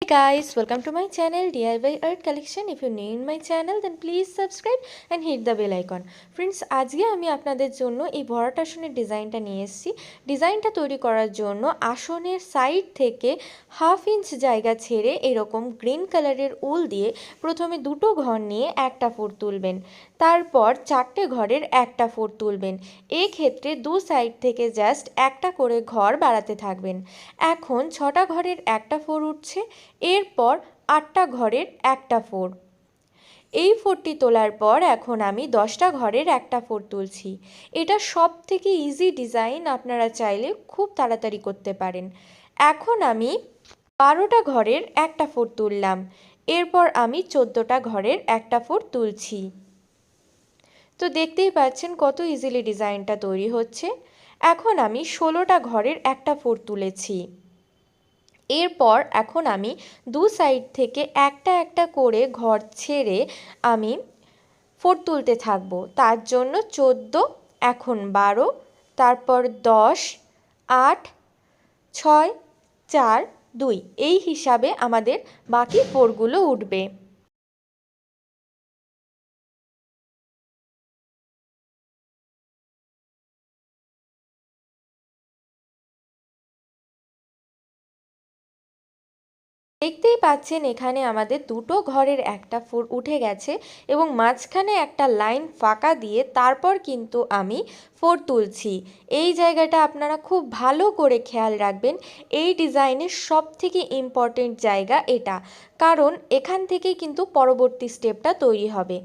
Hey guys, welcome to my channel DIY Art Collection. If you're new in my channel then please subscribe and hit the bell icon. Friends, আজকে আমি আপনাদের জন্য এই ভরাট আসনের ডিজাইনটা নিয়ে এসেছি। ডিজাইনটা তৈরি করার জন্য আসনের সাইড থেকে 1/2 ইঞ্চ জায়গা ছেড়ে এরকম গ্রিন কালারের উল দিয়ে প্রথমে দুটো ঘর নিয়ে একটা ফুট তুলবেন, তারপর চারটে ঘরের একটা ফুট তুলবেন। এই ক্ষেত্রে দু সাইড থেকে জাস্ট একটা করে ঘর বাড়াতে থাকবেন। এখন 6টা ঘরের একটা ফোর উঠছে, এরপর 8টা ঘরের একটা ফোর। এই ফোরটি তোলার পর এখন আমি 10টা ঘরের একটা ফোর তুলছি। এটা সব থেকে ইজি ডিজাইন, আপনারা চাইলে খুব তাড়াতাড়ি করতে পারেন। এখন আমি 12টা ঘরের একটা ফোর তুললাম, এরপর আমি 14টা ঘরের একটা ফোর তুলছি। তো দেখতেই পাচ্ছেন কত ইজিলি ডিজাইনটা তৈরি হচ্ছে। এখন আমি 16টা ঘরের একটা ফোর তুলেছি। এরপর এখন আমি দু সাইড থেকে একটা একটা করে ঘর ছেড়ে আমি ফোর তুলতে থাকবো। তার জন্য 14, এখন 12, তারপর 10, 8, 6, 4, 2 এই হিসাবে আমাদের বাকি ফোরগুলো উঠবে। দেখতেই পাচ্ছেন এখানে আমাদের দুটো ঘরের একটা ফোর উঠে গেছে এবং মাঝখানে একটা লাইন ফাঁকা দিয়ে তারপর কিন্তু আমি ফোর তুলছি। এই জায়গাটা আপনারা খুব ভালো করে খেয়াল রাখবেন। এই ডিজাইনের সব থেকে ইম্পর্টেন্ট জায়গা এটা, কারণ এখান থেকেই কিন্তু পরবর্তী স্টেপটা তৈরি হবে।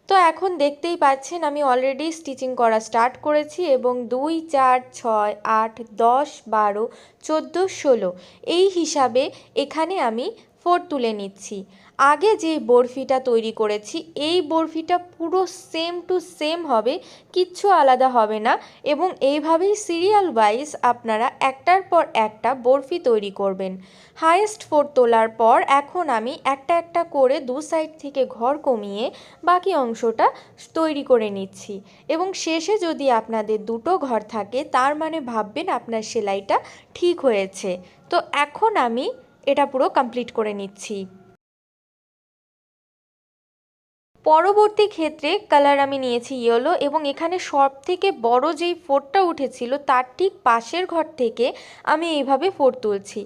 তো এখন দেখতেই পাচ্ছেন আমি অলরেডি স্টিচিং করা স্টার্ট করেছি এবং 2, 4, 6, 8, 10, 12, 14, 16 এই হিসাবে এখানে আমি ফোর তুলে নিচ্ছি। আগে যে বরফিটা তৈরি করেছি এই বরফিটা পুরো সেম টু সেম হবে, কিচ্ছু আলাদা হবে না এবং এইভাবেই সিরিয়াল ওয়াইজ আপনারা একটার পর একটা বরফি তৈরি করবেন। হাইয়েস্ট ফোর তোলার পর এখন আমি একটা একটা করে দু সাইড থেকে ঘর কমিয়ে বাকি অংশটা তৈরি করে নিচ্ছি এবং শেষে যদি আপনাদের দুটো ঘর থাকে তার মানে ভাববেন আপনার সেলাইটা ঠিক হয়েছে। তো এখন আমি এটা পুরো কমপ্লিট করে নিচ্ছি। পরবর্তী ক্ষেত্রে কালার আমি নিয়েছি ইয়েলো এবং এখানে সব থেকে বড় যেই ফোরটা উঠেছিল তার ঠিক পাশের ঘর থেকে আমি এইভাবে ফোর তুলছি,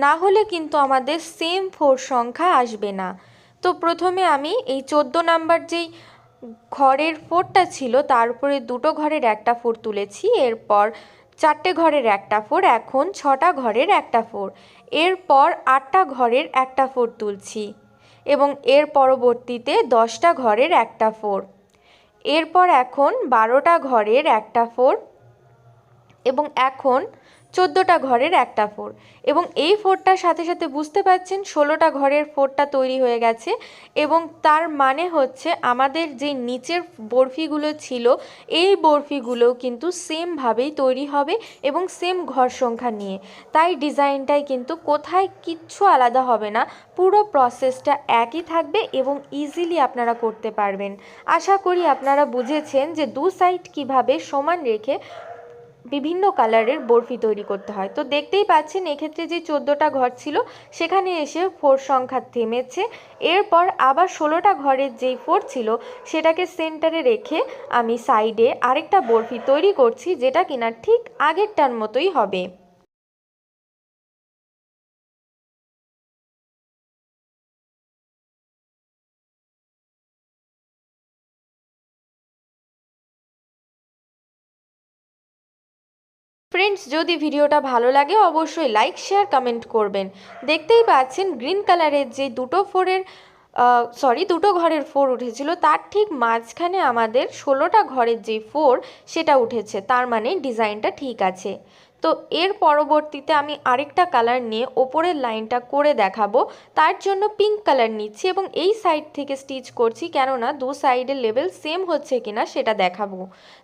না হলে কিন্তু আমাদের সেম ফোর সংখ্যা আসবে না। তো প্রথমে আমি এই 14 নাম্বার যেই ঘরের ফোরটা ছিল তার উপরে দুটো ঘরের একটা ফোর তুলেছি, এরপর 4টে ঘরের একটা ফোর, এখন 6টা ঘরের একটা ফোর, এরপর 8টা ঘরের একটা ফোর তুলছি এবং এর পরবর্তীতে 10টা ঘরের একটা ফোর, এরপর এখন 12টা ঘরের একটা ফোর এবং এখন 14টা ঘরের একটা ফোর এবং এই ফোরটার সাথে সাথে বুঝতে পারছেন 16টা ঘরের ফোরটা তৈরি হয়ে গেছে এবং তার মানে হচ্ছে আমাদের যে নিচের বরফিগুলো ছিল এই বরফিগুলোও কিন্তু সেমভাবেই তৈরি হবে এবং সেম ঘর সংখ্যা নিয়ে। তাই ডিজাইনটাই কিন্তু কোথায় কিচ্ছু আলাদা হবে না, পুরো প্রসেসটা একই থাকবে এবং ইজিলি আপনারা করতে পারবেন। আশা করি আপনারা বুঝেছেন যে দু সাইড কিভাবে সমান রেখে বিভিন্ন কালারের বরফি তৈরি করতে হয়। তো দেখতেই পাচ্ছেন এক্ষেত্রে যে 14টা ঘর ছিল সেখানে এসে ফোর সংখ্যা থেমেছে, এরপর আবার 16টা ঘরের যেই ফোর ছিল সেটাকে সেন্টারে রেখে আমি সাইডে আরেকটা বরফি তৈরি করছি, যেটা কিনা ঠিক আগেরটার মতোই হবে। ফ্রেন্ডস, যদি ভিডিওটা ভালো লাগে অবশ্যই লাইক, শেয়ার, কমেন্ট করবেন। দেখতেই পাচ্ছেন গ্রিন কালারের যে দুটো ঘরের ফোর উঠেছিল তার ঠিক মাঝখানে আমাদের 16টা ঘরের যে ফোর সেটা উঠেছে, তার মানে ডিজাইনটা ঠিক আছে। তো এর পরবর্তীতে আমি আরেকটা কালার নিয়ে ওপরের লাইনটা করে দেখাবো। তার জন্য পিঙ্ক কালার নিচ্ছি এবং এই সাইড থেকে স্টিচ করছি, কেননা দু সাইডের লেভেল সেম হচ্ছে কিনা সেটা দেখাবো।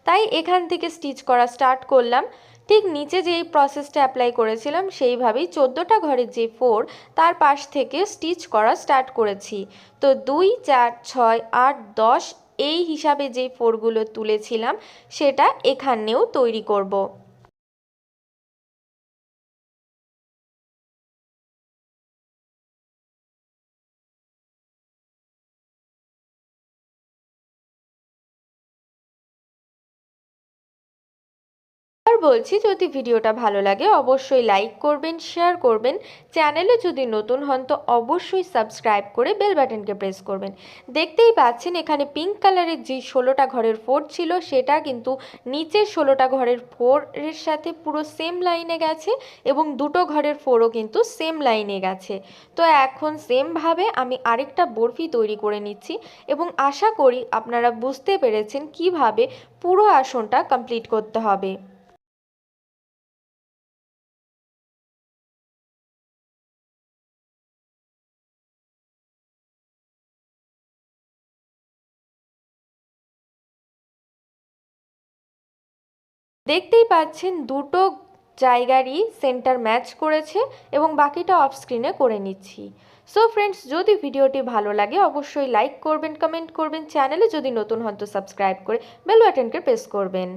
তাই এখান থেকে স্টিচ করা স্টার্ট করলাম। ঠিক নিচে যেই প্রসেসটা অ্যাপ্লাই করেছিলাম সেইভাবেই 14টা ঘরের যে ফোর তার পাশ থেকে স্টিচ করা স্টার্ট করেছি। তো 2, 4, 6, 8, 10 এই হিসাবে যেই ফোরগুলো তুলেছিলাম সেটা এখানেও তৈরি করব। আবার বলছি, যদি ভিডিওটা ভালো লাগে অবশ্যই লাইক করবেন, শেয়ার করবেন। চ্যানেলে যদি নতুন হন তো অবশ্যই সাবস্ক্রাইব করে বেল বাটনকে প্রেস করবেন। দেখতেই পাচ্ছেন এখানে পিঙ্ক কালারের যে 16টা ঘরের ফোর ছিল সেটা কিন্তু নিচের 16টা ঘরের ফোরের সাথে পুরো সেম লাইনে গেছে এবং দুটো ঘরের ফোরও কিন্তু সেম লাইনে গেছে। তো এখন সেমভাবে আমি আরেকটা বরফি তৈরি করে নিচ্ছি এবং আশা করি আপনারা বুঝতে পেরেছেন কিভাবে পুরো আসনটা কমপ্লিট করতে হবে। দেখতেই পাচ্ছেন দুটো জায়গারই সেন্টার ম্যাচ করেছে এবং বাকিটা অফ স্ক্রিনে করে নিচ্ছি। সো ফ্রেন্ডস, যদি ভিডিওটি ভালো লাগে অবশ্যই লাইক করবেন, কমেন্ট করবেন, চ্যানেলে যদি নতুন হন তো সাবস্ক্রাইব করে বেল বাটনকে প্রেস করবেন।